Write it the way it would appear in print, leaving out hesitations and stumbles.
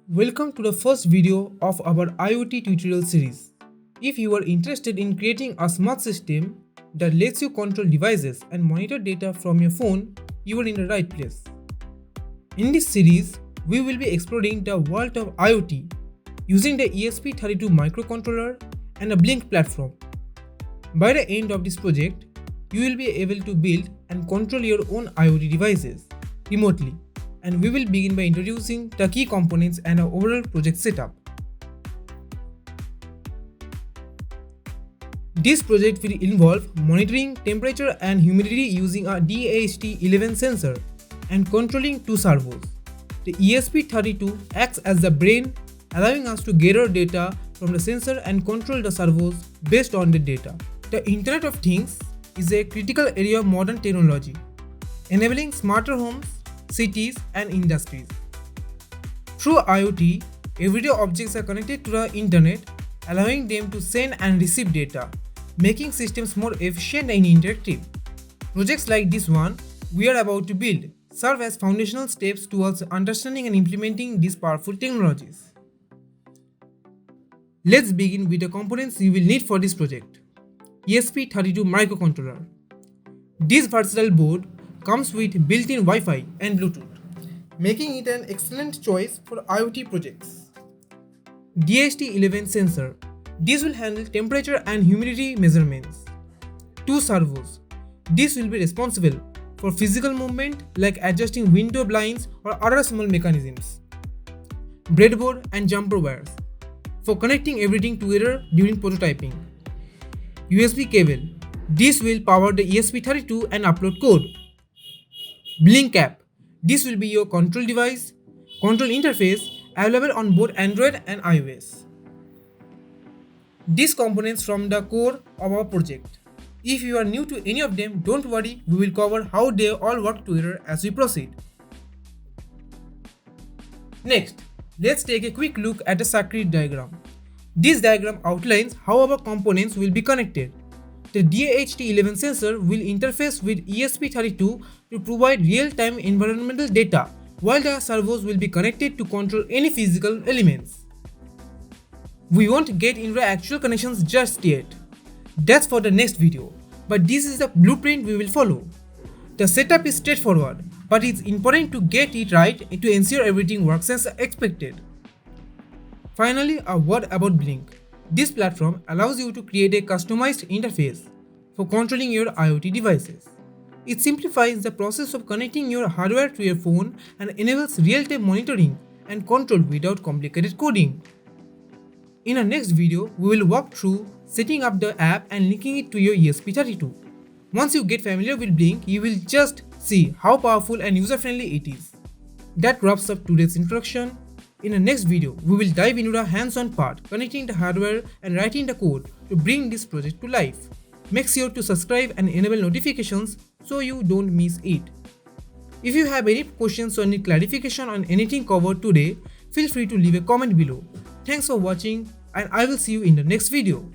Welcome to the first video of our IoT tutorial series. If you are interested in creating a smart system that lets you control devices and monitor data from your phone, you are in the right place. In this series, we will be exploring the world of IoT using the ESP32 microcontroller and a Blynk platform. By the end of this project, you will be able to build and control your own IoT devices remotely, and we will begin by introducing the key components and our overall project setup. This project will involve monitoring temperature and humidity using a DHT11 sensor and controlling two servos. The ESP32 acts as the brain, allowing us to gather data from the sensor and control the servos based on the data. The Internet of Things is a critical area of modern technology, enabling smarter homes, cities, and industries. Through IoT, everyday objects are connected to the internet, allowing them to send and receive data, making systems more efficient and interactive. Projects like this one we are about to build serve as foundational steps towards understanding and implementing these powerful technologies. Let's begin with the components you will need for this project. ESP32 microcontroller. This versatile board comes with built-in Wi-Fi and Bluetooth, making it an excellent choice for IoT projects. DHT11 sensor. This will handle temperature and humidity measurements. Two servos. This will be responsible for physical movement like adjusting window blinds or other small mechanisms. Breadboard and jumper wires for connecting everything together during prototyping. USB cable. This will power the ESP32 and upload code. Blynk app. This will be your control device, control interface available on both Android and iOS. These components form the core of our project. If you are new to any of them, don't worry, we will cover how they all work together as we proceed. Next, let's take a quick look at the circuit diagram. This diagram outlines how our components will be connected. The DHT11 sensor will interface with ESP32 to provide real-time environmental data, while the servos will be connected to control any physical elements. We won't get into the actual connections just yet. That's for the next video, but this is the blueprint we will follow. The setup is straightforward, but it's important to get it right to ensure everything works as expected. Finally, a word about Blynk. This platform allows you to create a customized interface for controlling your IoT devices. It simplifies the process of connecting your hardware to your phone and enables real-time monitoring and control without complicated coding. In our next video, we will walk through setting up the app and linking it to your ESP32. Once you get familiar with Blynk, you will just see how powerful and user-friendly it is. That wraps up today's introduction. In the next video, we will dive into the hands-on part, connecting the hardware and writing the code to bring this project to life. Make sure to subscribe and enable notifications so you don't miss it. If you have any questions or need clarification on anything covered today, feel free to leave a comment below. Thanks for watching, and I will see you in the next video.